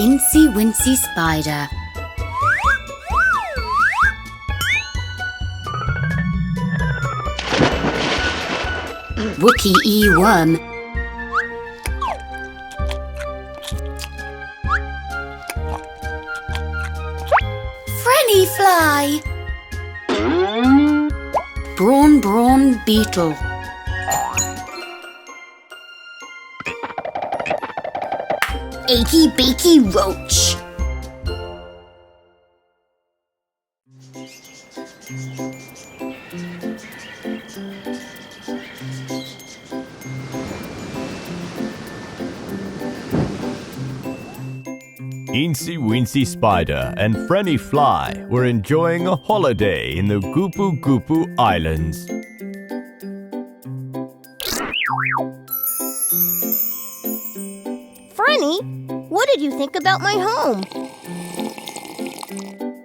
Incy Wincy Spider. Wookie E Worm. Frenny Fly. Brawn Beetle. Achy Beaky Roach. Incy Wincy Spider and Frenny Fly were enjoying a holiday in the Goopoo Goopoo Islands. Frenny, what did you think about my home?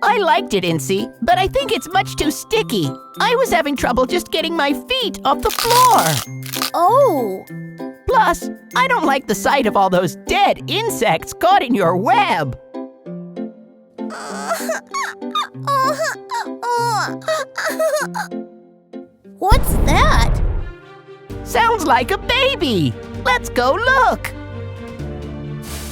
I liked it, Incy, but I think it's much too sticky. I was having trouble just getting my feet off the floor. Oh! Plus, I don't like the sight of all those dead insects caught in your web. What's that? Sounds like a baby. Let's go look.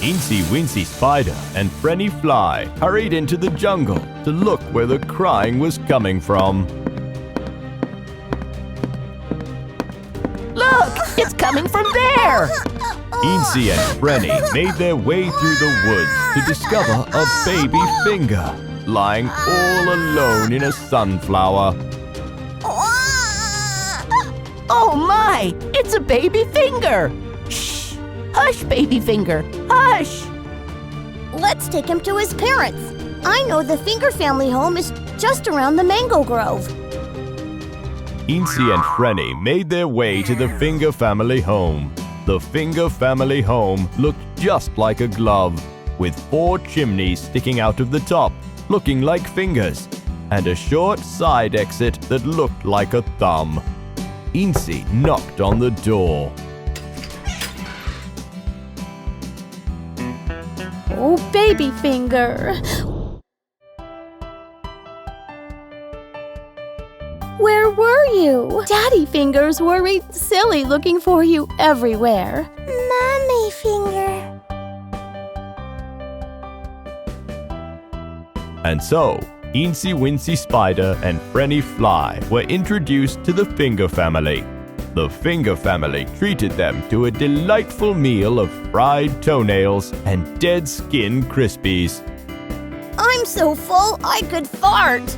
Incy Wincy Spider and Frenny Fly hurried into the jungle to look where the crying was coming from. Look, it's coming from there. Incy and Frenny made their way through the woods to discover a baby finger lying all alone in a sunflower. Oh my, it's a baby finger. Shh, hush, baby finger, hush. Let's take him to his parents. I know the Finger family home is just around the mango grove. Incy and Frenny made their way to the Finger family home. The Finger family home looked just like a glove, with 4 chimneys sticking out of the top, looking like fingers, and a short side exit that looked like a thumb. Incy knocked on the door. Oh, baby finger. Where were you? Daddy Finger's worried silly looking for you everywhere. Mommy Finger. And so, Incy Wincy Spider and Frenny Fly were introduced to the Finger family. The Finger family treated them to a delightful meal of fried toenails and dead skin Crispies. I'm so full I could fart.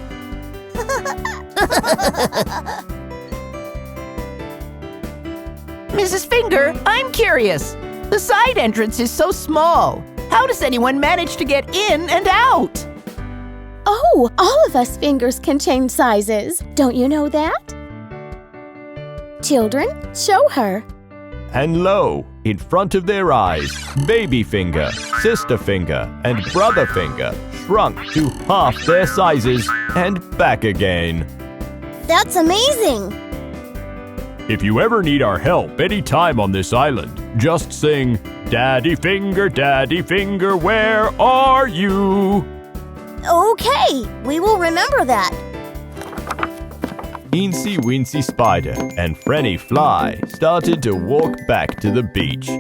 Mrs. Finger, I'm curious. The side entrance is so small. How does anyone manage to get in and out? Oh, all of us fingers can change sizes. Don't you know that? Children, show her. And lo, in front of their eyes, Baby Finger, Sister Finger, and Brother Finger shrunk to half their sizes and back again. That's amazing! If you ever need our help anytime on this island, just sing, Daddy Finger, where are you? Okay, we will remember that. Incy Wincy Spider and Frenny Fly started to walk back to the beach.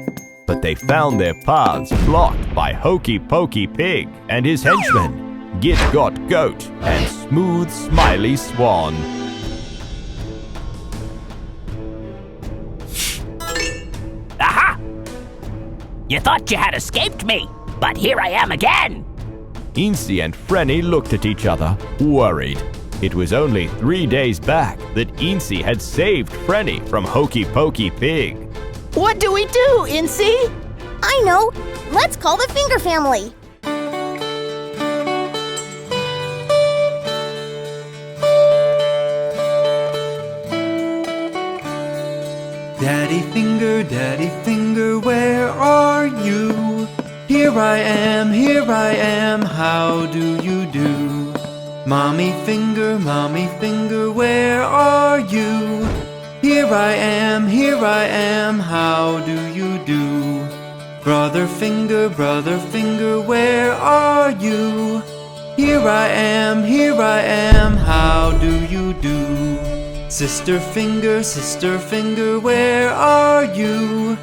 But they found their paths blocked by Hokey Pokey Pig and his henchmen, Git Got Goat and Smooth Smiley Swan. Aha! You thought you had escaped me, but here I am again. Incy and Frenny looked at each other, worried. It was only 3 days back that Incy had saved Frenny from Hokey Pokey Pig. What do we do, Incy? I know. Let's call the Finger family. Daddy Finger, where are you? Here I am, how do you do? Mommy Finger, where are you? Here I am, how do you do? Brother finger, where are you? Here I am, how do you do? Sister finger, where are you?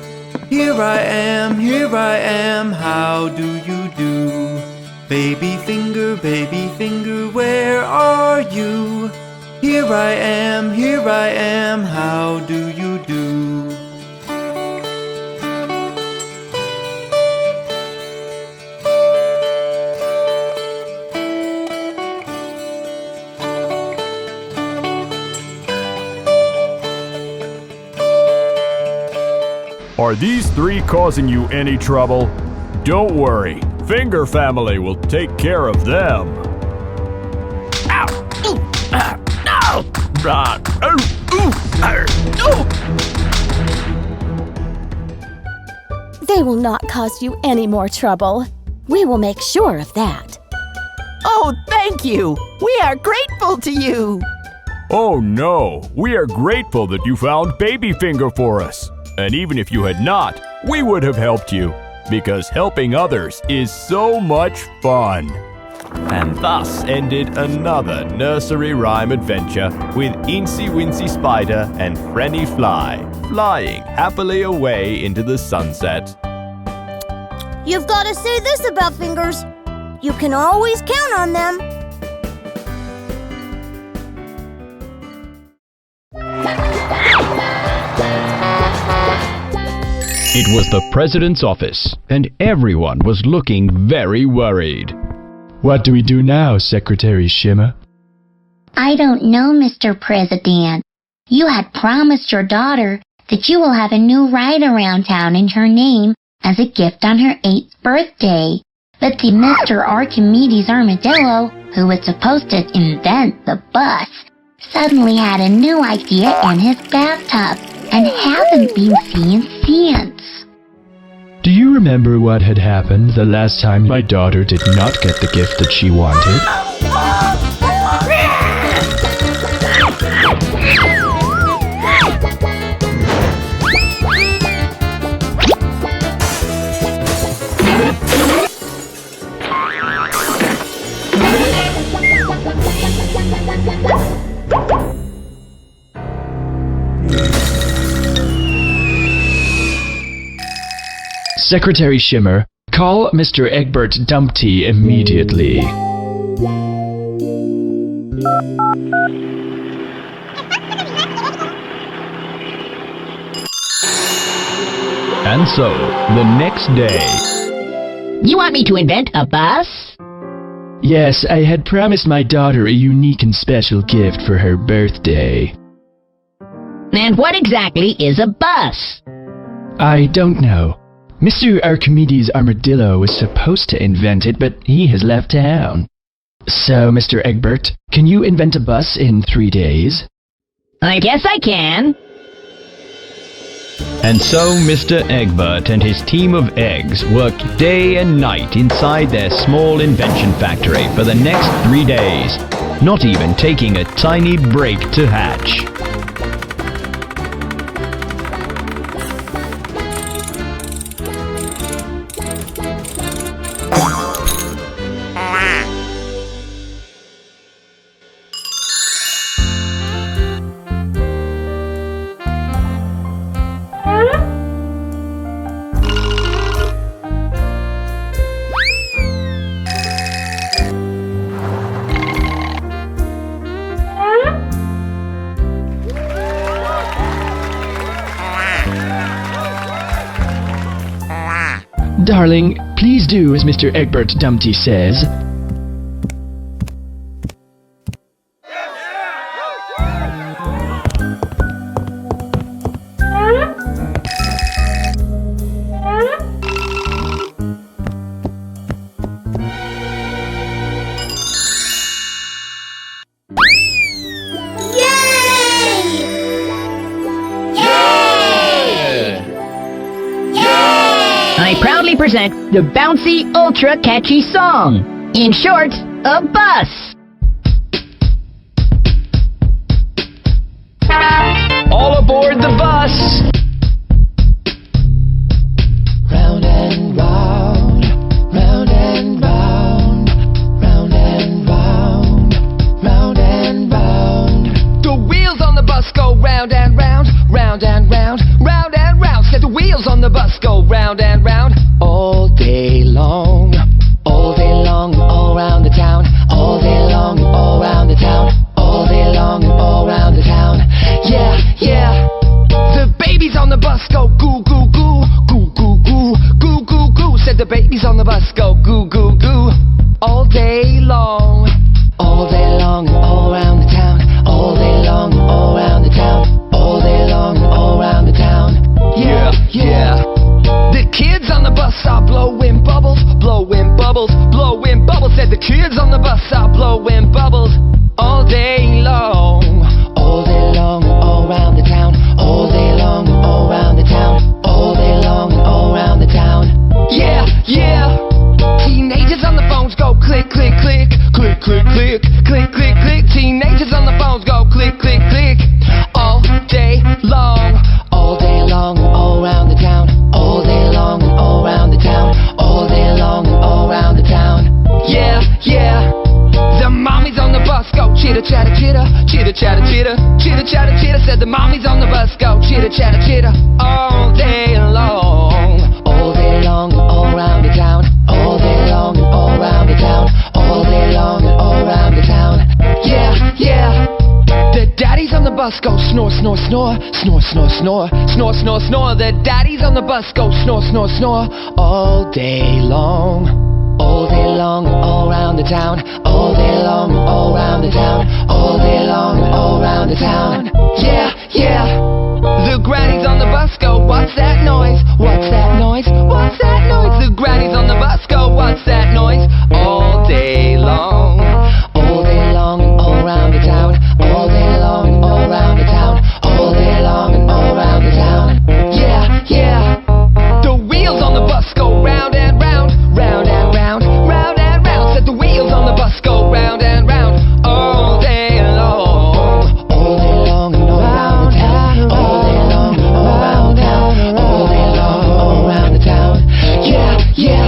Here I am, how do you do? Baby finger, where are you? Here I am, how do you do? Are these three causing you any trouble? Don't worry, Finger Family will take care of them. Ow! Ooh! No! They will not cause you any more trouble. We will make sure of that. Oh, thank you! We are grateful to you! Oh no, we are grateful that you found Baby Finger for us. And even if you had not, we would have helped you, because helping others is so much fun. And thus ended another nursery rhyme adventure with Incy Wincy Spider and Frenny Fly, flying happily away into the sunset. You've got to say this about fingers. You can always count on them. It was the president's office, and everyone was looking very worried. What do we do now, Secretary Shimmer? I don't know, Mr. President. You had promised your daughter that you will have a new ride around town in her name as a gift on her 8th birthday. But the Mr. Archimedes Armadillo, who was supposed to invent the bus, suddenly had a new idea in his bathtub and hasn't been seen since. Do you remember what had happened the last time my daughter did not get the gift that she wanted? Secretary Shimmer, call Mr. Egbert Dumpty immediately. And so, the next day... You want me to invent a bus? Yes, I had promised my daughter a unique and special gift for her birthday. And what exactly is a bus? I don't know. Mr. Archimedes Armadillo was supposed to invent it, but he has left town. So, Mr. Egbert, can you invent a bus in 3 days? I guess I can. And so Mr. Egbert and his team of eggs worked day and night inside their small invention factory for the next 3 days, not even taking a tiny break to hatch. Darling, please do as Mr. Egbert Dumpty says. I proudly present the bouncy, ultra-catchy song. In short, a bus. All aboard the bus! Round and bus go goo goo goo all day long. All day long and all around the town. All day long and all around the town. All day long and all around the town. Yeah, yeah. The kids on the bus are blowing bubbles, blowing bubbles, blowing bubbles. Said the kids on the bus are blowing bubbles all day long. All day long and all around the town. All day long and all around the town. All day long and all around the town. Yeah, yeah. Teenagers on the phones go click, click, click. Click, click, click, click, click, click. Teenagers on the phones go click, click, click. All day long. All day long and all around the town. All day long and all around the town. All day long and all around the town. Yeah, yeah. The mommies on the bus go chitter chatter chitter. Chitter chatter chitter. Chitter chatter chitter. Said the mommies on the bus go chitter chatter chitter. All day long. All day long and all around the town. All day long and all around the town. All day long and all around the town. Yeah, yeah. The daddies on the bus go snore, snore, snore. Snore, snore, snore. Snore, snore, snore. The daddies on the bus go snore, snore, snore. All day long. All day long and all around the town. All day long and all around the town. All day long and all around the town. Yeah, yeah. The grannies on the bus go, what's that noise? What's that noise? What's that noise? The grannies on the bus go, what's that noise? All day long. All day long and all around the town. All day long and all around the town. All day long and all around the town. Yeah, yeah. The wheels on the bus go round and round. Round and round. Round and round. Said the wheels on the bus go round and round. All day long. All day long and all around the town. All day long and all around the town. All day long and all around the town. Yeah, yeah,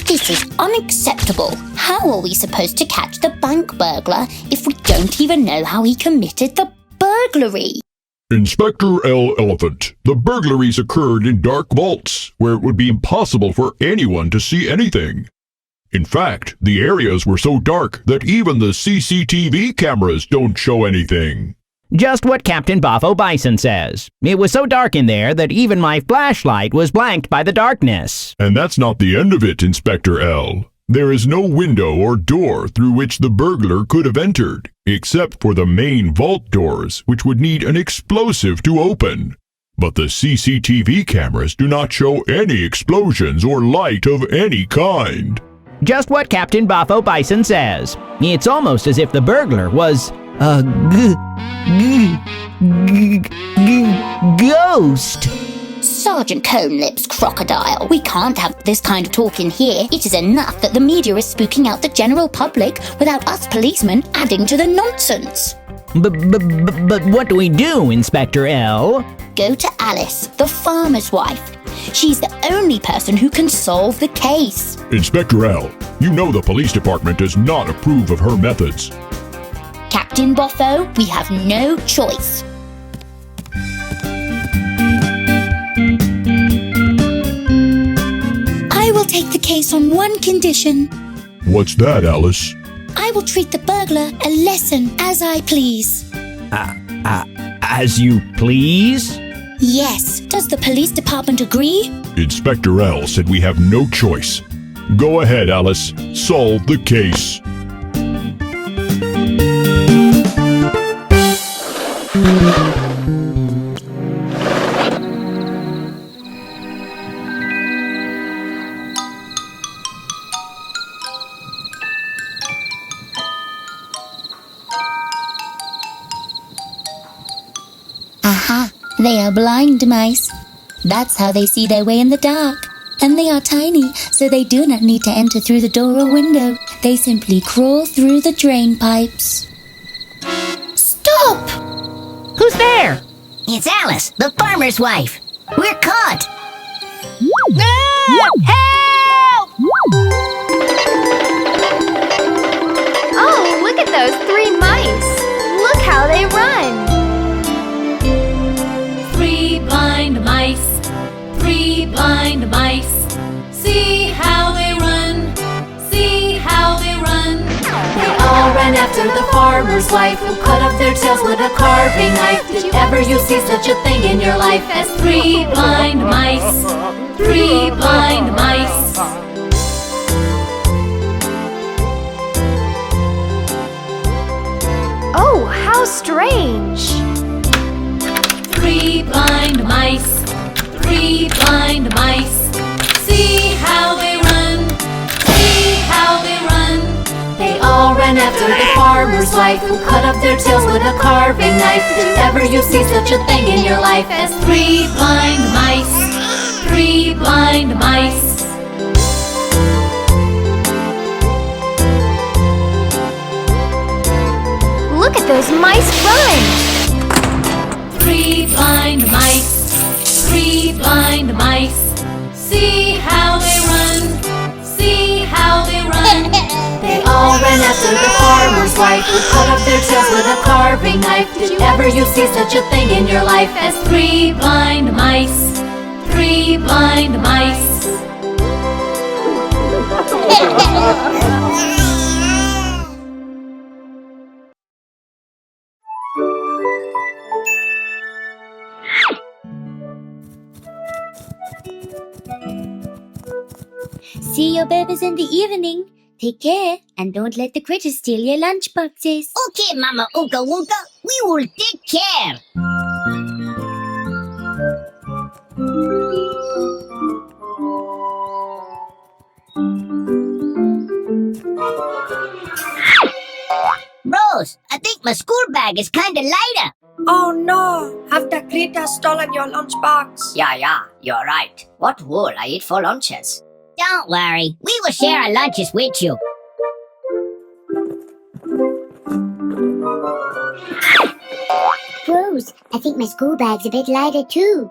This is unacceptable. How are we supposed to catch the bank burglar if we don't even know how he committed the burglary? Inspector L. Elephant, the burglaries occurred in dark vaults, where it would be impossible for anyone to see anything. In fact, the areas were so dark that even the CCTV cameras don't show anything. Just what Captain Baa Baa Bison says. It was so dark in there that even my flashlight was blanked by the darkness. And that's not the end of it, Inspector L. There is no window or door through which the burglar could have entered, except for the main vault doors, which would need an explosive to open. But the CCTV cameras do not show any explosions or light of any kind. Just what Captain Baa Baa Bison says. It's almost as if the burglar was a ghost. Sergeant Conelips, Crocodile, we can't have this kind of talk in here. It is enough that the media is spooking out the general public without us policemen adding to the nonsense. But what do we do, Inspector L? Go to Alice, the farmer's wife. She's the only person who can solve the case. Inspector L, you know the police department does not approve of her methods. Captain Boffo, we have no choice. I will take the case on one condition. What's that, Alice? I will treat the burglar a lesson as I please. As you please? Yes. Does the police department agree? Inspector L said we have no choice. Go ahead, Alice. Solve the case. Aha! They are blind mice. That's how they see their way in the dark. And they are tiny, so they do not need to enter through the door or window. They simply crawl through the drain pipes. Stop! Who's there? It's Alice, the farmer's wife. We're caught. Help! Oh, look at those 3 mice. Look how they run. 3 blind mice, 3 blind mice. See how they run, see how they run. They all ran ran after the farmer's wife, who cut off their tails with a carving knife. Did ever you see such a thing in your life as 3 blind mice? 3 blind mice. Oh, how strange! 3 blind mice, 3 blind mice. See how they run, see how they run. They all ran after the farmer's wife, who cut off their tails with a carving knife. Did ever you see such a thing in your life as 3 blind mice? 3 blind mice. Look at those mice run! 3 blind mice, 3 blind mice. See how they run, see how they run. They all ran after the farmer's wife, who cut off their tails with a carving knife. Did ever you see such a thing in your life as 3 blind mice? 3 blind mice. See your babies in the evening. Take care and don't let the critters steal your lunch boxes. Okay, Mama Oonka Woonka, we will take care. Rose, I think my school bag is kinda lighter. Oh no! Have the critters stolen your lunchbox? Yeah, you're right. What will I eat for lunches? Don't worry, we will share our lunches with you. Rose, I think my school bag's a bit lighter too.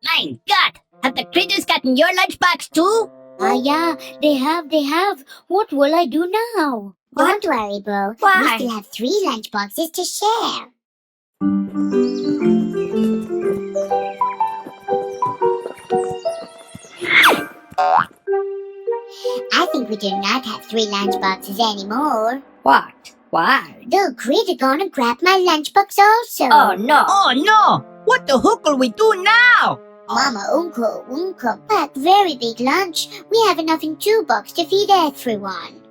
My God, have the critters gotten your lunchbox too? Yeah, they have. What will I do now? Don't worry, bro. Why? We still have 3 lunchboxes to share. I think we do not have 3 lunchboxes anymore. What? Why? The critter gonna grab my lunchbox also. Oh no! What the heck will we do now? Mama Unka, pack very big lunch. We have enough in 2 boxes to feed everyone.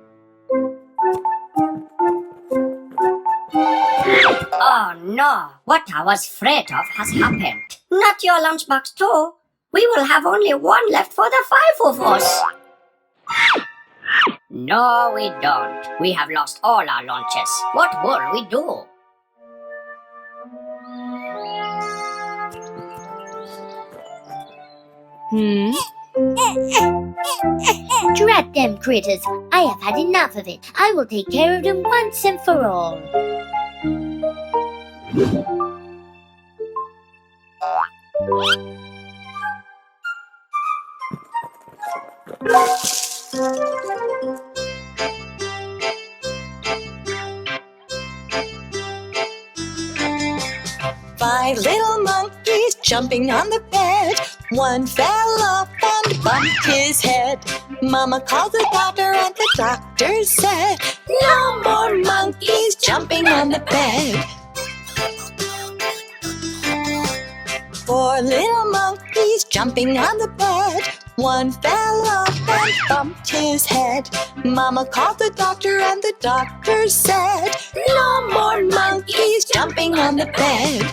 Oh no! What I was afraid of has happened. Not your lunchbox too. We will have only 1 left for the 5 of us. No, we don't. We have lost all our lunches. What will we do? Drat them critters. I have had enough of it. I will take care of them once and for all. Five little monkeys jumping on the bed. One fell off and bumped his head. Mama called the doctor and the doctor said, no more monkeys jumping on the bed. 4 little monkeys jumping on the bed. One fell off and bumped his head. Mama called the doctor and the doctor said, no more monkeys jumping on the bed.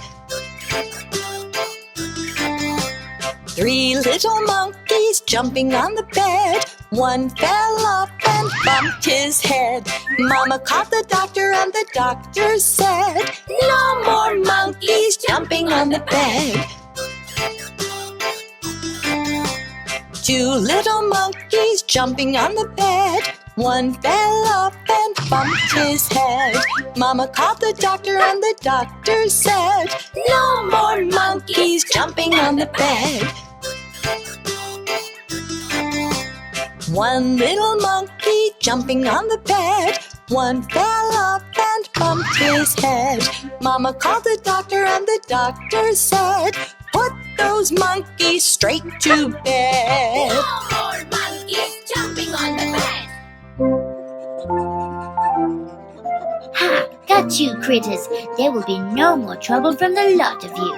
3 little monkeys jumping on the bed. One fell off and bumped his head. Mama called the doctor and the doctor said, no more monkeys jumping on the bed. 2 little monkeys jumping on the bed. One fell off and bumped his head. Mama called the doctor and the doctor said, no more monkeys jumping on the bed. 1 little monkey jumping on the bed. One fell off and bumped his head. Mama called the doctor and the doctor said, put those monkeys straight to bed. No more monkeys jumping on the bed. got you, critters. There will be no more trouble from the lot of you.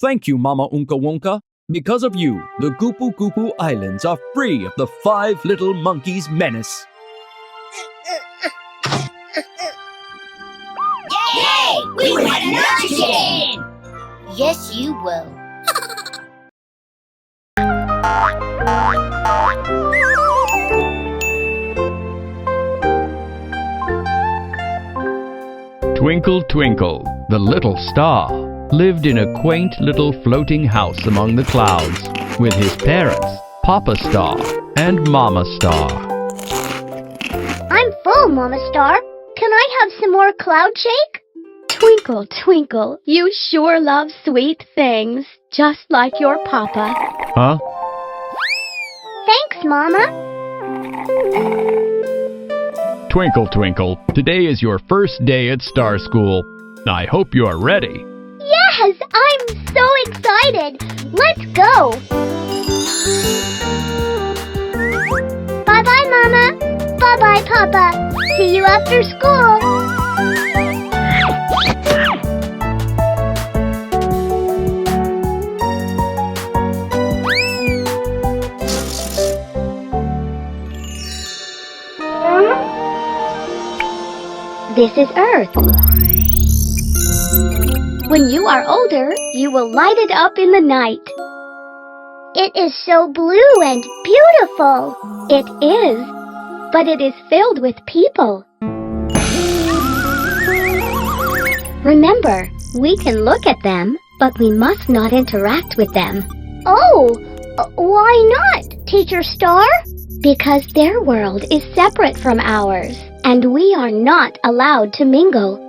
Thank you, Mama Unka Wonka. Because of you, the Goopu Goopu Islands are free of the 5 little monkeys' menace. Yay! We will have lunch again! Yes, you will. Twinkle, twinkle, the little star lived in a quaint little floating house among the clouds with his parents, Papa Star and Mama Star. I'm full, Mama Star. Can I have some more cloud shake? Twinkle, twinkle, you sure love sweet things, just like your papa. Huh? Thanks, Mama. Twinkle, twinkle, today is your first day at Star School. I hope you are ready. Yes, I'm so excited. Let's go. Bye-bye, Mama. Bye-bye, Papa. See you after school. This is Earth. When you are older, you will light it up in the night. It is so blue and beautiful. It is, but it is filled with people. Remember, we can look at them, but we must not interact with them. Oh, why not, Teacher Star? Because their world is separate from ours, and we are not allowed to mingle.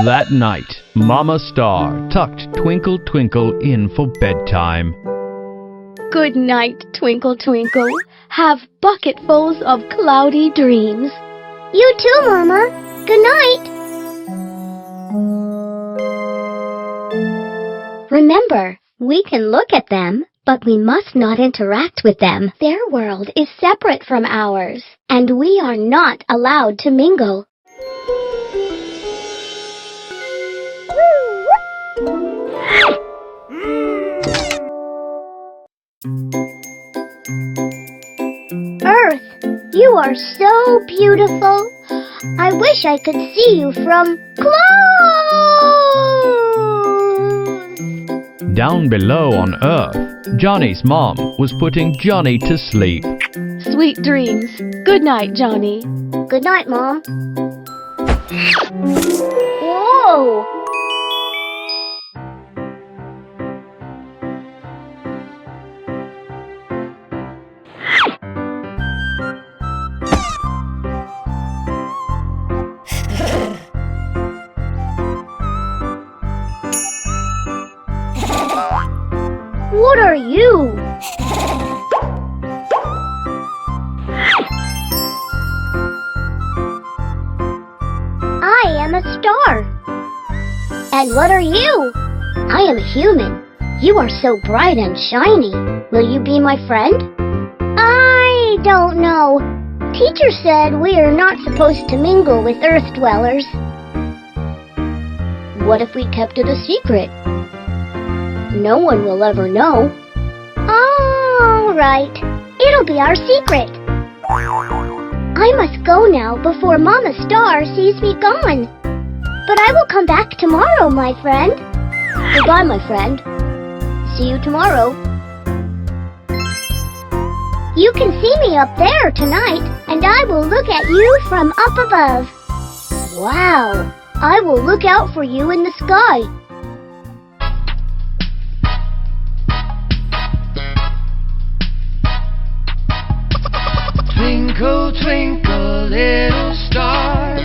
That night, Mama Star tucked Twinkle, Twinkle in for bedtime. Good night, Twinkle, Twinkle. Have bucketfuls of cloudy dreams. You too, Mama. Good night. Remember, we can look at them, but we must not interact with them. Their world is separate from ours, and we are not allowed to mingle. Earth, you are so beautiful. I wish I could see you from close. Down below on Earth, Johnny's mom was putting Johnny to sleep. Sweet dreams. Good night, Johnny. Good night, Mom. Whoa! What are you? I am a star. And what are you? I am a human. You are so bright and shiny. Will you be my friend? I don't know. Teacher said we are not supposed to mingle with Earth dwellers. What if we kept it a secret? No one will ever know. All right. It'll be our secret. I must go now before Mama Star sees me gone. But I will come back tomorrow, my friend. Goodbye, my friend. See you tomorrow. You can see me up there tonight, and I will look at you from up above. Wow. I will look out for you in the sky. Twinkle, twinkle, little star.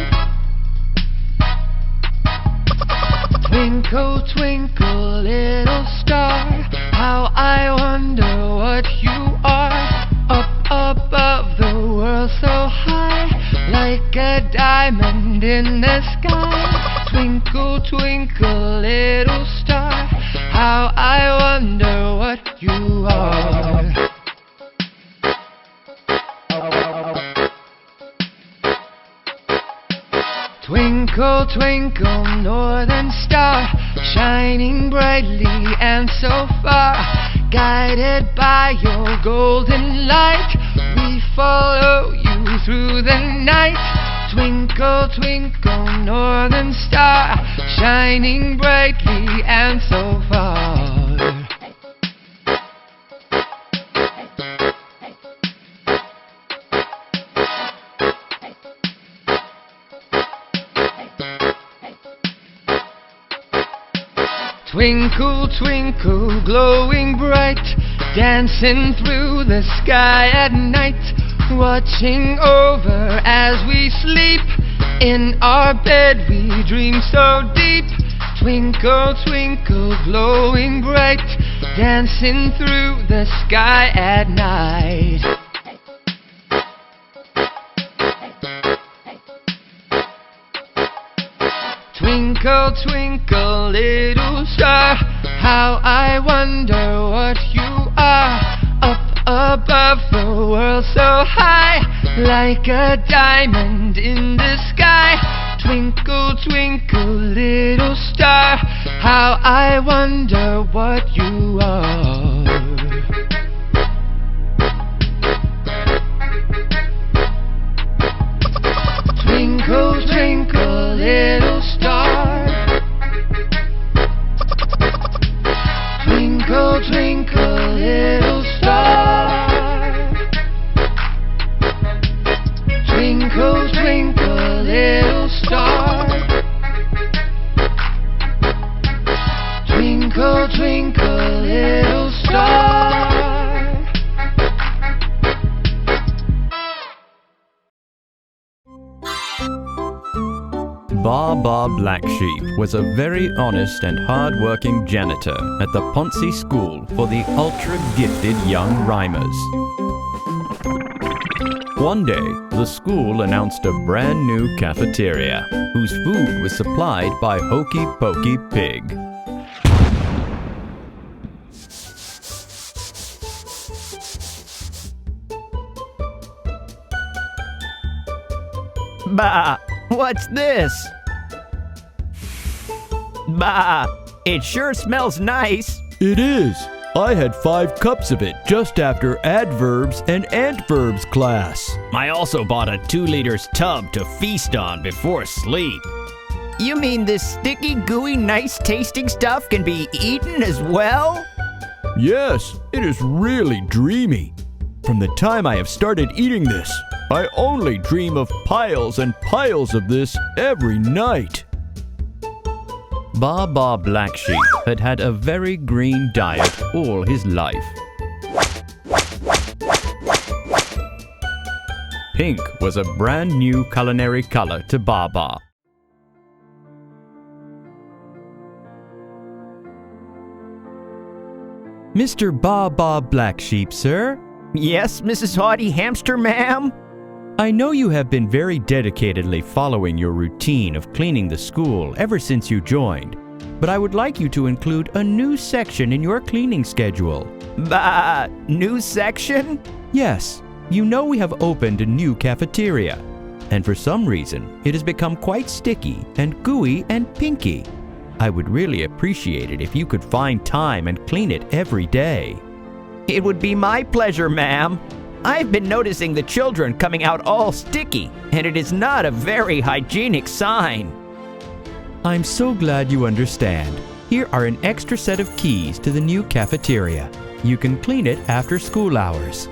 Twinkle, twinkle, little star. How I wonder what you are. Up above the world so high, like a diamond in the sky. Twinkle, twinkle, little star. How I wonder what you are. twinkle, northern star, shining brightly and so far. Guided by your golden light, we follow you through the night. Twinkle, twinkle, northern star, shining brightly and so far. Twinkle, twinkle, glowing bright, dancing through the sky at night, watching over as we sleep. In our bed we dream so deep. Twinkle, twinkle, glowing bright, dancing through the sky at night. Twinkle, twinkle, little star, how I wonder what you are. Up above the world so high, like a diamond in the sky. Twinkle, twinkle, little star, how I wonder what you are. Twinkle, twinkle, little star. Twinkle, twinkle, little star. Twinkle, twinkle, little star. Twinkle, twinkle, little star. Baa Baa Black Sheep was a very honest and hard-working janitor at the Poncy School for the ultra-gifted young rhymers. One day, the school announced a brand new cafeteria, whose food was supplied by Hokey Pokey Pig. Bah! What's this? Bah! It sure smells nice. It is. I had 5 cups of it just after adverbs and antverbs class. I also bought a 2-liter tub to feast on before sleep. You mean this sticky, gooey, nice-tasting stuff can be eaten as well? Yes, it is really dreamy. From the time I have started eating this, I only dream of piles and piles of this every night. Baa Baa Black Sheep had had a very green diet all his life. Pink was a brand new culinary color to Baa Baa. Mr. Baa Baa Black Sheep, sir? Yes, Mrs. Haughty Hamster, ma'am? I know you have been very dedicatedly following your routine of cleaning the school ever since you joined, but I would like you to include a new section in your cleaning schedule. New section? Yes, you know we have opened a new cafeteria, and for some reason it has become quite sticky and gooey and pinky. I would really appreciate it if you could find time and clean it every day. It would be my pleasure, ma'am. I've been noticing the children coming out all sticky, and it is not a very hygienic sign. I'm so glad you understand. Here are an extra set of keys to the new cafeteria. You can clean it after school hours.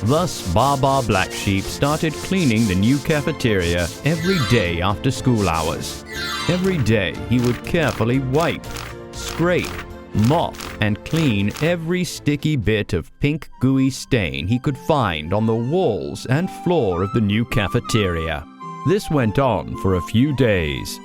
Thus, Baa Baa Black Sheep started cleaning the new cafeteria every day after school hours. Every day he would carefully wipe, scrape, mop, and clean every sticky bit of pink gooey stain he could find on the walls and floor of the new cafeteria. This went on for a few days.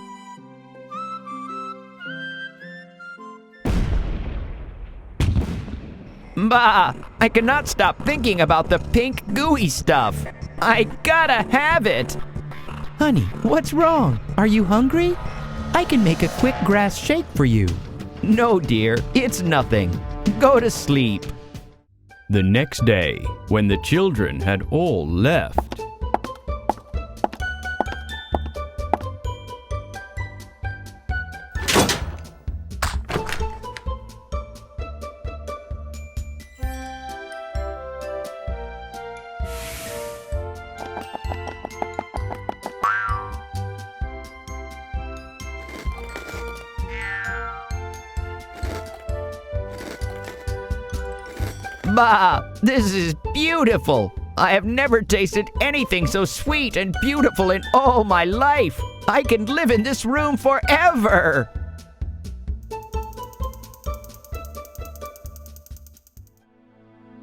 Bah! I cannot stop thinking about the pink gooey stuff. I gotta have it. Honey, what's wrong? Are you hungry? I can make a quick grass shake for you. No, dear, it's nothing. Go to sleep. The next day, when the children had all left, Bah, this is beautiful. I have never tasted anything so sweet and beautiful in all my life. I can live in this room forever.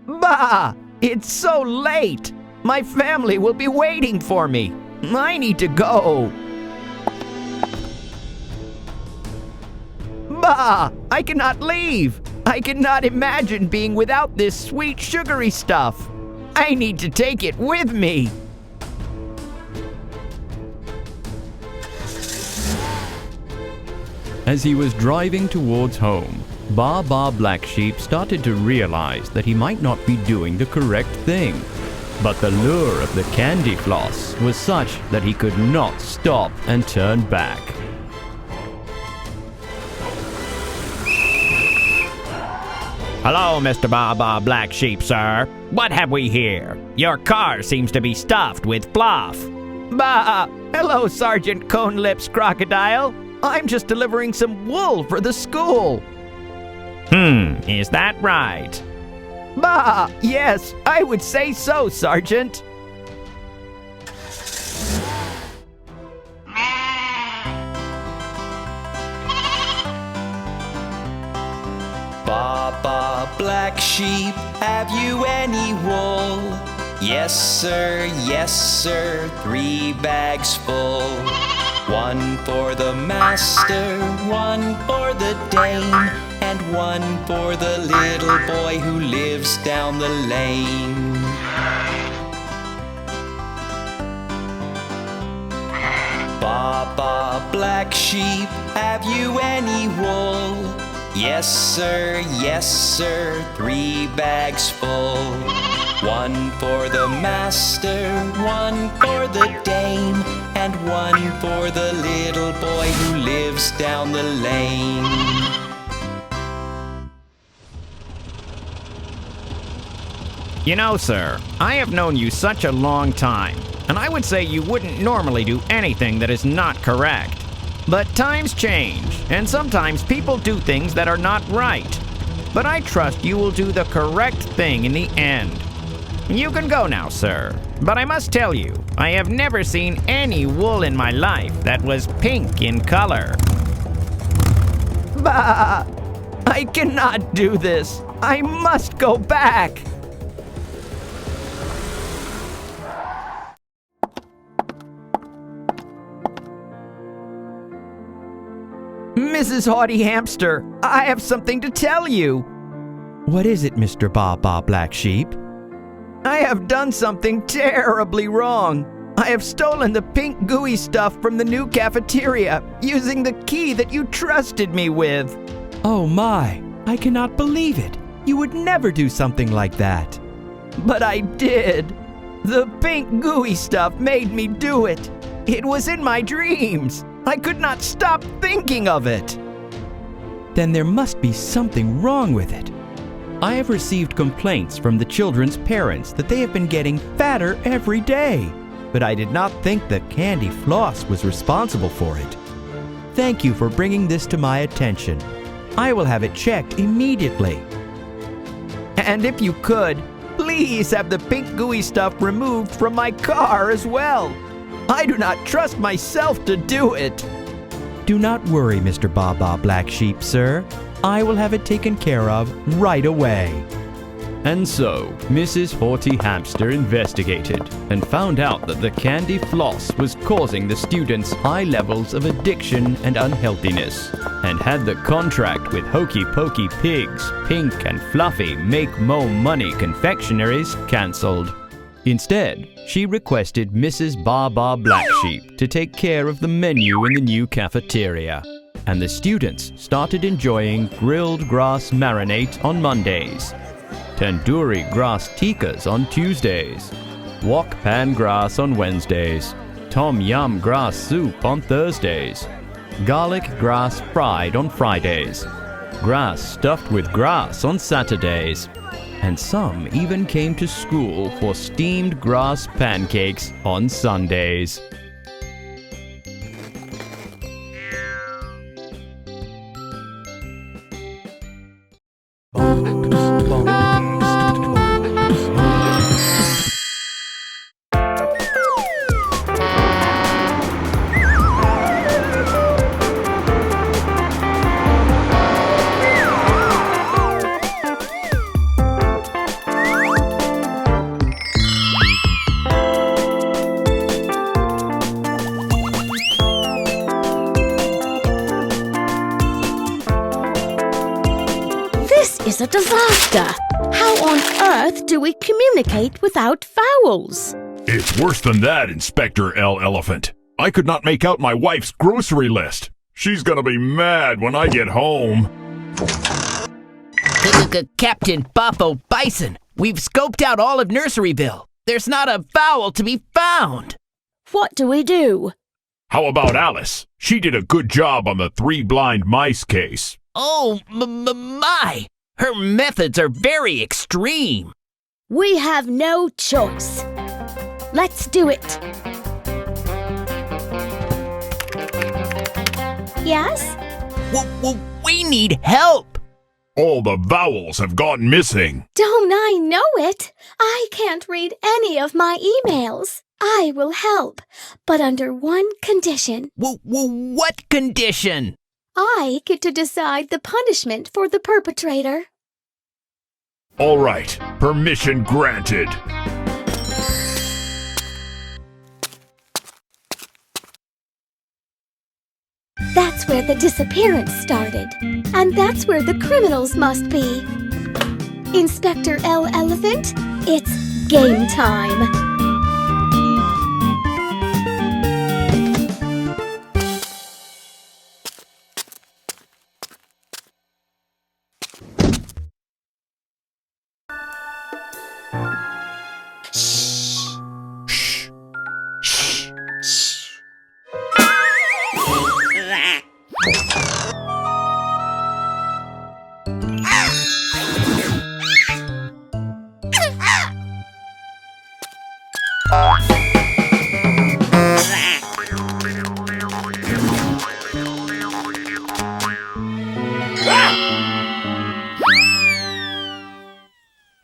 Bah, it's so late. My family will be waiting for me. I need to go. Bah, I cannot leave. I cannot imagine being without this sweet sugary stuff. I need to take it with me. As he was driving towards home, Baa Baa Black Sheep started to realize that he might not be doing the correct thing. But the lure of the candy floss was such that he could not stop and turn back. Hello, Mr. Baa Baa Black Sheep, sir. What have we here? Your car seems to be stuffed with fluff. Bah, hello, Sergeant Cone Lips Crocodile. I'm just delivering some wool for the school. Is that right? Bah, yes, I would say so, Sergeant. Baa Baa Black Sheep, have you any wool? Yes sir, 3 bags full. 1 for the master, 1 for the dame, and 1 for the little boy who lives down the lane. Baa Baa Black Sheep, have you any wool? Yes sir, 3 bags full. 1 for the master, 1 for the dame, and 1 for the little boy who lives down the lane. You know, sir, I have known you such a long time, and I would say you wouldn't normally do anything that is not correct. But times change, and sometimes people do things that are not right. But I trust you will do the correct thing in the end. You can go now, sir. But I must tell you, I have never seen any wool in my life that was pink in color. Bah, I cannot do this. I must go back. Mrs. Haughty Hamster, I have something to tell you. What is it, Mr. Baa Baa Black Sheep? I have done something terribly wrong. I have stolen the pink gooey stuff from the new cafeteria using the key that you trusted me with. Oh my, I cannot believe it. You would never do something like that. But I did. The pink gooey stuff made me do it. It was in my dreams. I could not stop thinking of it. Then there must be something wrong with it. I have received complaints from the children's parents that they have been getting fatter every day, but I did not think the candy floss was responsible for it. Thank you for bringing this to my attention. I will have it checked immediately. And if you could, please have the pink gooey stuff removed from my car as well. I do not trust myself to do it. Do not worry, Mr. Baa Baa Black Sheep, sir. I will have it taken care of right away. And so, Mrs. Haughty Hamster investigated and found out that the candy floss was causing the students high levels of addiction and unhealthiness, and had the contract with Hokey Pokey Pigs, Pink and Fluffy Make Mo Money confectionaries cancelled. Instead, she requested Mrs. Baa Baa Black Sheep to take care of the menu in the new cafeteria, and the students started enjoying grilled grass marinade on Mondays, tandoori grass tikkas on Tuesdays, wok pan grass on Wednesdays, tom yum grass soup on Thursdays, garlic grass fried on Fridays, grass stuffed with grass on Saturdays, and some even came to school for steamed grass pancakes on Sundays. is a disaster. How on earth do we communicate without vowels? It's worse than that, Inspector L. Elephant. I could not make out my wife's grocery list. She's gonna be mad when I get home. Captain Boppo Bison, we've scoped out all of Nurseryville. There's not a vowel to be found. What do we do? How about Alice? She did a good job on the 3 blind mice case. Oh, my! Her methods are very extreme. We have no choice. Let's do it. Yes? We need help. All the vowels have gone missing. Don't I know it? I can't read any of my emails. I will help, but under one condition. What condition? I get to decide the punishment for the perpetrator. All right, permission granted. That's where the disappearance started, and that's where the criminals must be. Inspector L. Elephant, it's game time.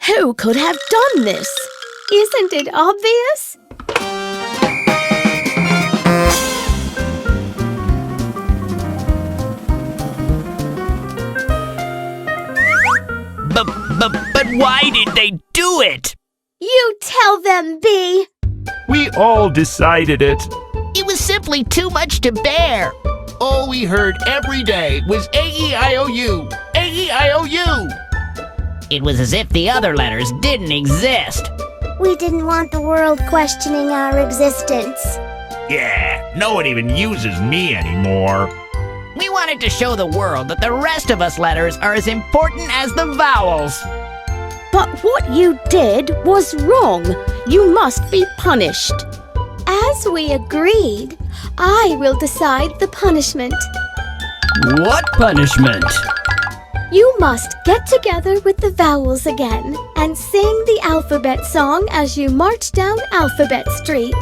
Who could have done this? Isn't it obvious? But why did they do it? You tell them, Bee. We all decided it. It was simply too much to bear. All we heard every day was A-E-I-O-U, A-E-I-O-U. It was as if the other letters didn't exist. We didn't want the world questioning our existence. Yeah, no one even uses me anymore. We wanted to show the world that the rest of us letters are as important as the vowels. But what you did was wrong. You must be punished. As we agreed, I will decide the punishment. What punishment? You must get together with the vowels again and sing the alphabet song as you march down Alphabet Street.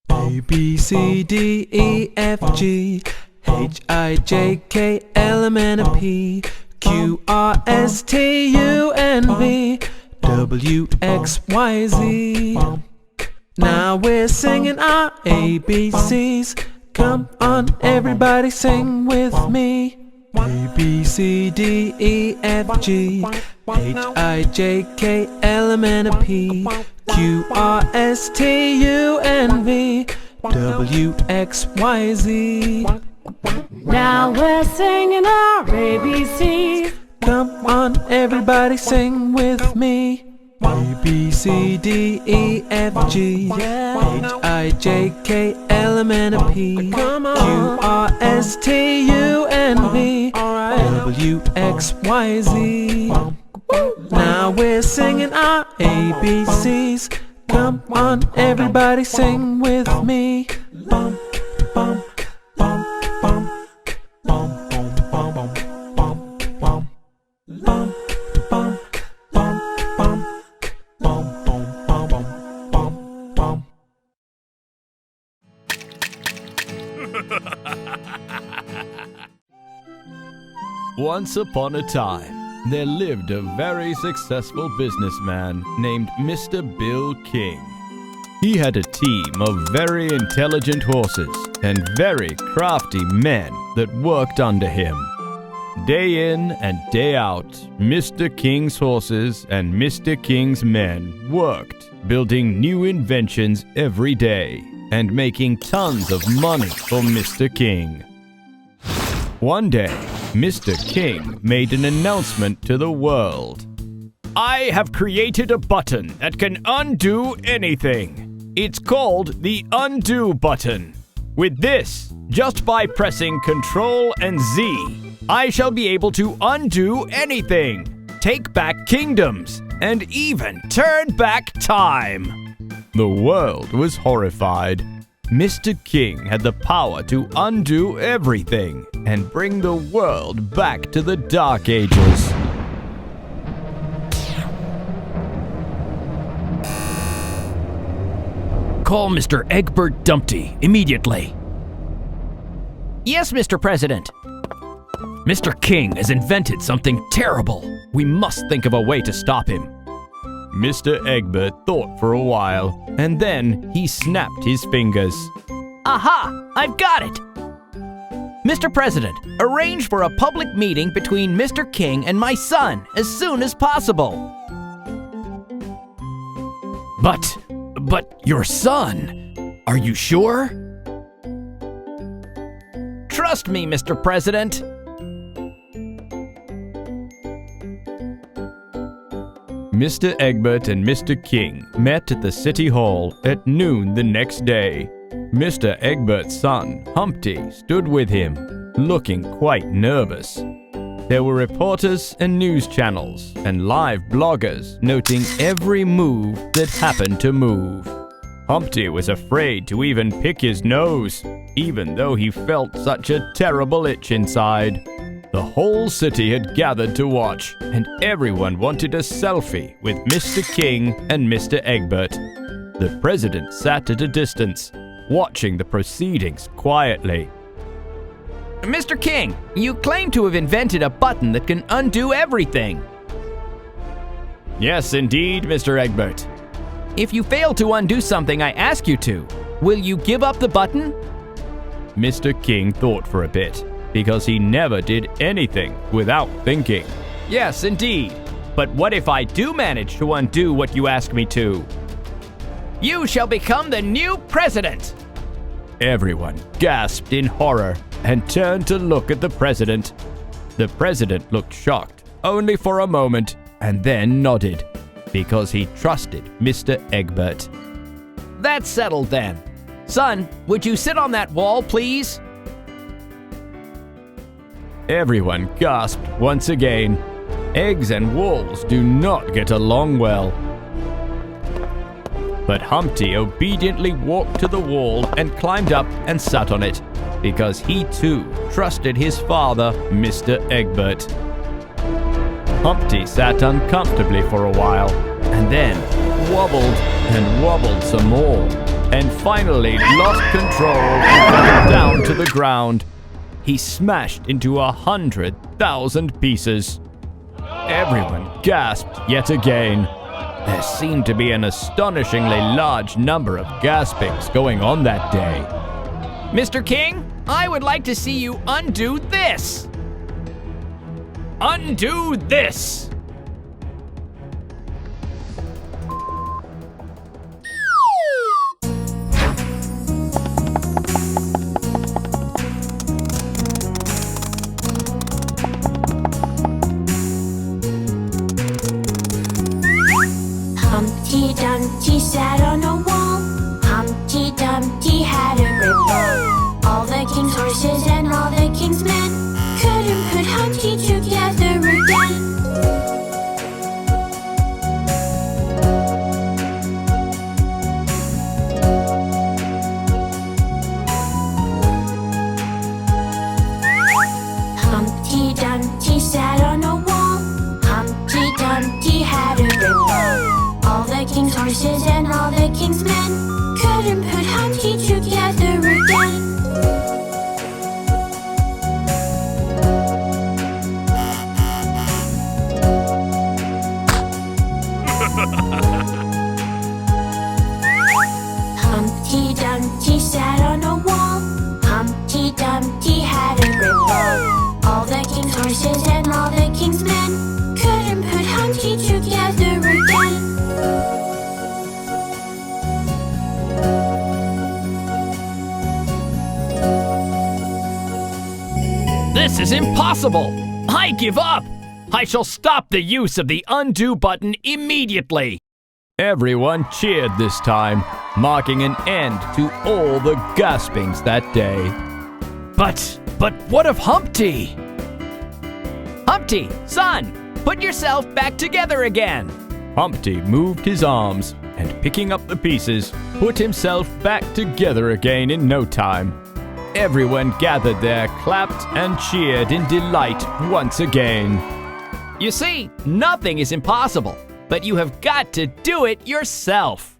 A, B, C, D, E, F, G, H, I, J, K, L, M, N, P, Q, R, S, T, U, N, V, W, X, Y, Z. Now we're singing our ABCs. Come on, everybody, sing with me. A, B, C, D, E, F, G, H, I, J, K, L, M, N, P, Q, R, S, T, U, N, V, W, X, Y, Z. Now we're singing our ABCs. Come on, everybody, sing with me. A, B, C, D, E, F, G, H, I, J, K, L, M, N, P, Q, R, S, T, U, N, V, W, X, Y, Z. Now we're singing our ABCs. Come on, everybody, sing with me. Bum, bum, bum, bum, bum, bum, bum, bum, bum, bum, bum, bum, bum. Bum, bum, bum, bum, bum, bum. Once upon a time, there lived a very successful businessman named Mr. Bill King. He had a team of very intelligent horses and very crafty men that worked under him. Day in and day out, Mr. King's horses and Mr. King's men worked, building new inventions every day and making tons of money for Mr. King. One day, Mr. King made an announcement to the world. I have created a button that can undo anything. It's called the undo button. With this, just by pressing Ctrl and Z, I shall be able to undo anything, take back kingdoms, and even turn back time. The world was horrified. Mr. King had the power to undo everything and bring the world back to the Dark Ages. Call Mr. Egbert Dumpty immediately. Yes, Mr. President. Mr. King has invented something terrible. We must think of a way to stop him. Mr. Egbert thought for a while, and then he snapped his fingers. Aha! I've got it! Mr. President, arrange for a public meeting between Mr. King and my son as soon as possible. But your son? Are you sure? Trust me, Mr. President. Mr. Egbert and Mr. King met at the City Hall at noon the next day. Mr. Egbert's son, Humpty, stood with him, looking quite nervous. There were reporters and news channels and live bloggers noting every move that happened to move. Humpty was afraid to even pick his nose, even though he felt such a terrible itch inside. The whole city had gathered to watch, and everyone wanted a selfie with Mr. King and Mr. Egbert. The president sat at a distance, watching the proceedings quietly. Mr. King, you claim to have invented a button that can undo everything. Yes, indeed, Mr. Egbert. If you fail to undo something I ask you to, will you give up the button? Mr. King thought for a bit, because he never did anything without thinking. Yes, indeed. But what if I do manage to undo what you ask me to? You shall become the new president! Everyone gasped in horror and turned to look at the president. The president looked shocked, only for a moment, and then nodded, because he trusted Mr. Egbert. That's settled then. Son, would you sit on that wall, please? Everyone gasped once again. Eggs and walls do not get along well. But Humpty obediently walked to the wall and climbed up and sat on it, because he too trusted his father, Mr. Egbert. Humpty sat uncomfortably for a while, and then wobbled and wobbled some more, and finally lost control and fell down to the ground. He smashed into 100,000 pieces. Everyone gasped yet again. There seemed to be an astonishingly large number of gaspings going on that day. Mr. King, I would like to see you undo this. Undo this! Humpty Dumpty sat on a wall. Humpty Dumpty had a great ball. All the king's horses and all the king's men couldn't put Humpty together again. Humpty Dumpty sat on a wall. Humpty Dumpty had a great ball. All the king's horses and all the king's men couldn't put Humpty together again. This is impossible! I give up! I shall stop the use of the undo button immediately! Everyone cheered this time, marking an end to all the gaspings that day. But what of Humpty? Humpty, son, put yourself back together again! Humpty moved his arms and, picking up the pieces, put himself back together again in no time. Everyone gathered there, clapped and cheered in delight once again. You see, nothing is impossible, but you have got to do it yourself.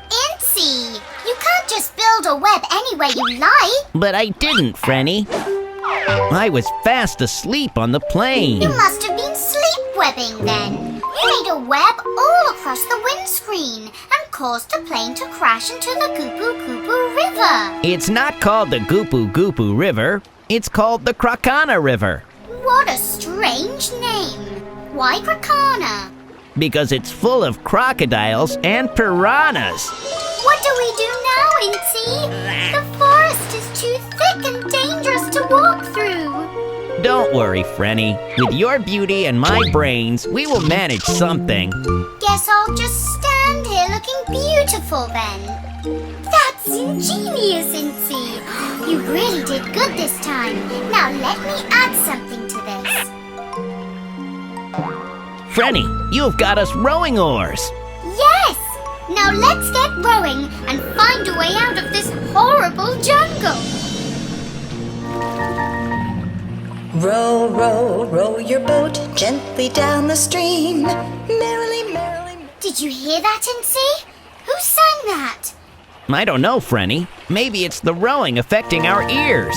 Incy, you can't just build a web any way you like. But I didn't, Frenny. I was fast asleep on the plane. You must have been sleepwebbing then. You made a web all across the windscreen and caused the plane to crash into the Goopoo Goopoo River. It's not called the Goopoo Goopoo River. It's called the Krakana River. What a strange name. Why Krakana? Because it's full of crocodiles and piranhas. What do we do now, Incy? The forest is too thick and dangerous to walk through. Don't worry, Frenny. With your beauty and my brains, we will manage something. Guess I'll just stand here looking beautiful then. That's ingenious, Incy. You really did good this time. Now let me add something to this. Frenny, you've got us rowing oars. Yes! Now let's get rowing and find a way out of this horrible jungle. Row, row, row your boat gently down the stream. Merrily, merrily. Did you hear that, Incy? Who sang that? I don't know, Frenny. Maybe it's the rowing affecting our ears.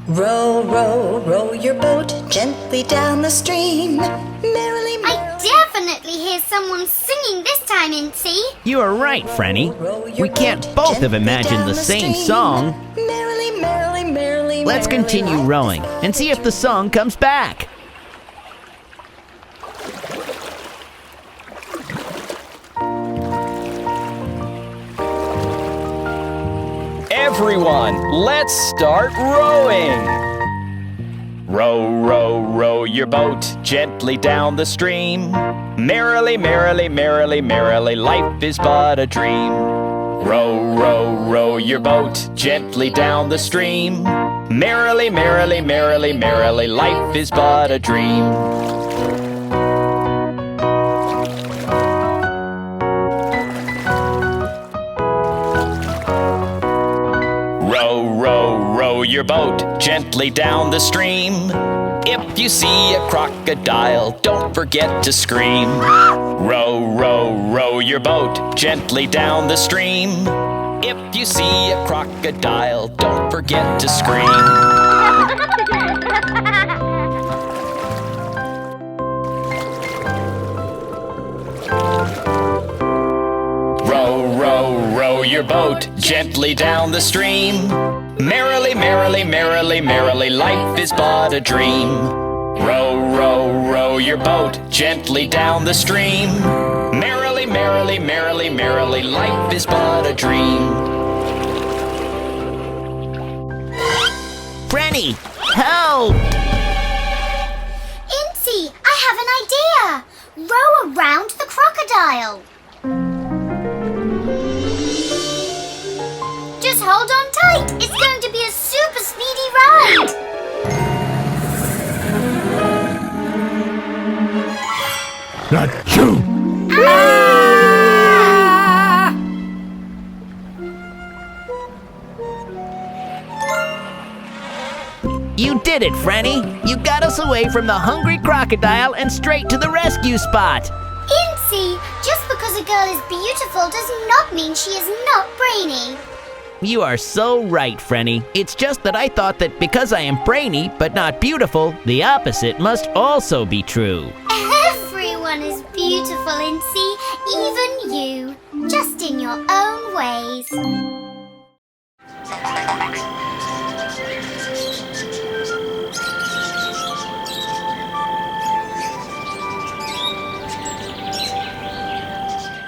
Row, row, row your boat gently down the stream. Merrily, merrily. I definitely hear someone singing this time, Incy. You are right, Frenny. We can't both have imagined the same song. Merrily, merrily, merrily. Let's continue rowing and see if the song comes back. Everyone, let's start rowing! Row, row, row your boat gently down the stream. Merrily, merrily, merrily, merrily, life is but a dream. Row, row, row your boat gently down the stream. Merrily, merrily, merrily, merrily, life is but a dream. Row your boat gently down the stream. If you see a crocodile, don't forget to scream. Row, row, row your boat gently down the stream. If you see a crocodile, don't forget to scream. Row, row, row your boat gently down the stream. Merrily, merrily, merrily, merrily, life is but a dream. Row, row, row your boat gently down the stream. Merrily, merrily, merrily, merrily, life is but a dream. Frenny, help! Incy, I have an idea. Row around the crocodile. Just hold on tight. It's going to be a super speedy ride. Achoo! You did it, Frenny. You got us away from the hungry crocodile and straight to the rescue spot. Incy, just because a girl is beautiful does not mean she is not brainy. You are so right, Frenny. It's just that I thought that because I am brainy but not beautiful, the opposite must also be true. Everyone is beautiful, Incy, even you, just in your own ways.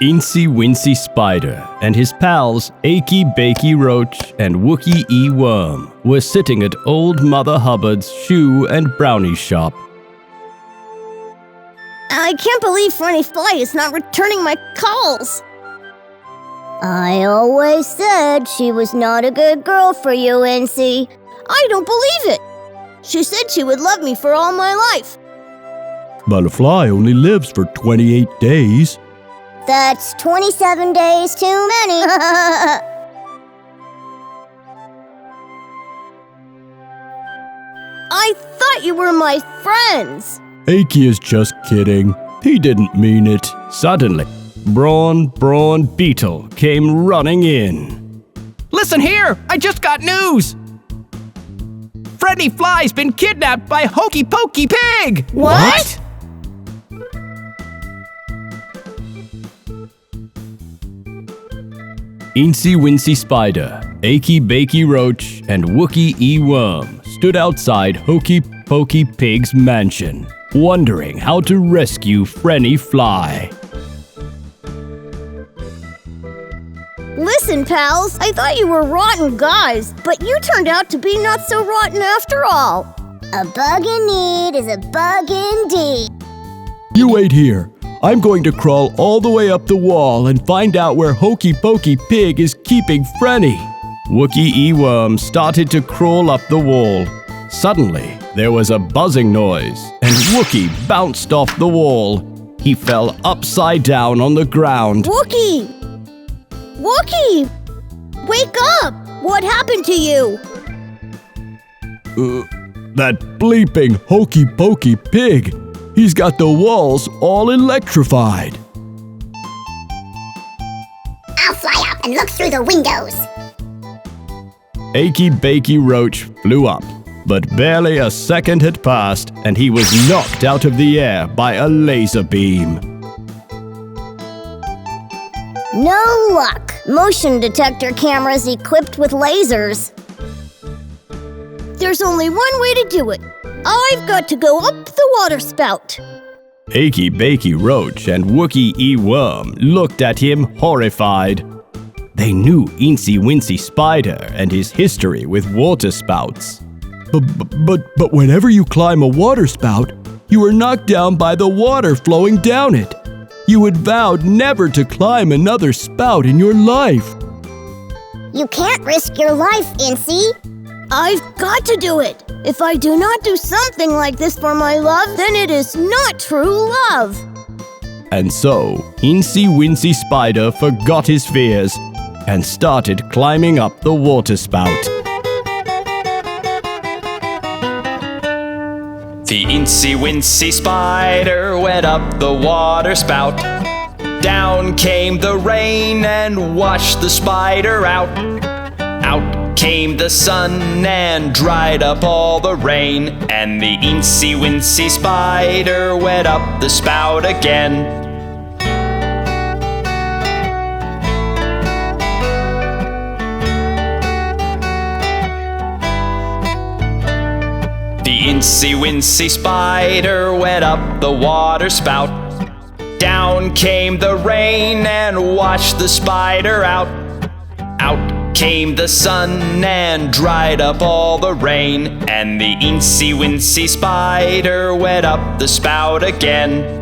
Incy Wincy Spider and his pals Achy Bakey Roach and Wookie E. Worm were sitting at Old Mother Hubbard's shoe and brownie shop. I can't believe Frenny Fly is not returning my calls. I always said she was not a good girl for you, Incy. I don't believe it. She said she would love me for all my life. But a fly only lives for 28 days. That's 27 days too many. I thought you were my friends. Achy is just kidding. He didn't mean it. Suddenly, Brawn Beetle came running in. Listen here! I just got news! Freddy Fly's been kidnapped by Hokey Pokey Pig! What? Incy Wincy Spider, Achy Bakey Roach, and Wookie E. Worm stood outside Hokey Pokey Pig's mansion, wondering how to rescue Frenny Fly. Listen, pals, I thought you were rotten guys, but you turned out to be not so rotten after all. A bug in need is a bug indeed. You wait here. I'm going to crawl all the way up the wall and find out where Hokey Pokey Pig is keeping Frenny. Wookie E. Worm started to crawl up the wall. Suddenly, there was a buzzing noise, and Wookie bounced off the wall. He fell upside down on the ground. Wookie! Wookie! Wake up! What happened to you? That bleeping Hokey Pokey Pig. He's got the walls all electrified. I'll fly up and look through the windows. Achy Bakey Roach flew up, but barely a second had passed and he was knocked out of the air by a laser beam. No luck. Motion detector cameras equipped with lasers. There's only one way to do it. I've got to go up the water spout. Achy Bakey Roach and Wookie E. Worm looked at him horrified. They knew Incy Wincy Spider and his history with water spouts. But whenever you climb a water spout, you are knocked down by the water flowing down it. You had vowed never to climb another spout in your life. You can't risk your life, Incy. I've got to do it. If I do not do something like this for my love, then it is not true love. And so, Incy Wincy Spider forgot his fears and started climbing up the water spout. The Incy Wincy Spider went up the water spout. Down came the rain and washed the spider out. Out came the sun and dried up all the rain, and the Incy Wincy Spider went up the spout again. The Incy Wincy Spider went up the water spout. Down came the rain and washed the spider out. Out came the sun and dried up all the rain, and the Incy Wincy Spider went up the spout again.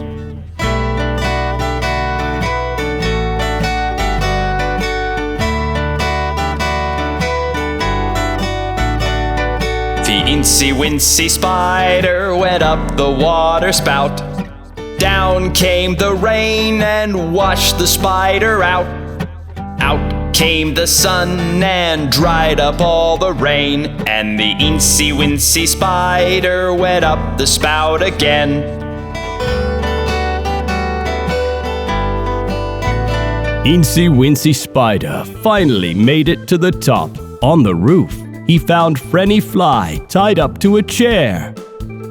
The Incy Wincy Spider went up the water spout. Down came the rain and washed the spider out. Out came the sun and dried up all the rain, and the Incy Wincy Spider went up the spout again. Incy Wincy Spider finally made it to the top. On the roof, he found Frenny Fly tied up to a chair.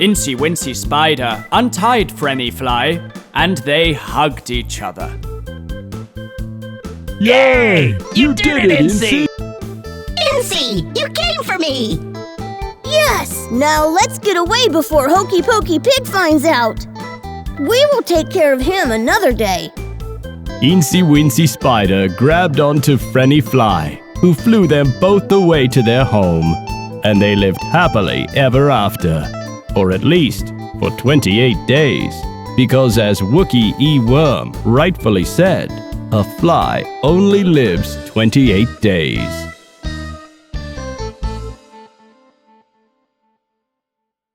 Incy Wincy Spider untied Frenny Fly, and they hugged each other. Yay! You did it, Incy! Incy, you came for me! Yes! Now let's get away before Hokey Pokey Pig finds out. We will take care of him another day. Incy Wincy Spider grabbed onto Frenny Fly, who flew them both away to their home, and they lived happily ever after, or at least for 28 days, because as Wookie E. Worm rightfully said, a fly only lives 28 days.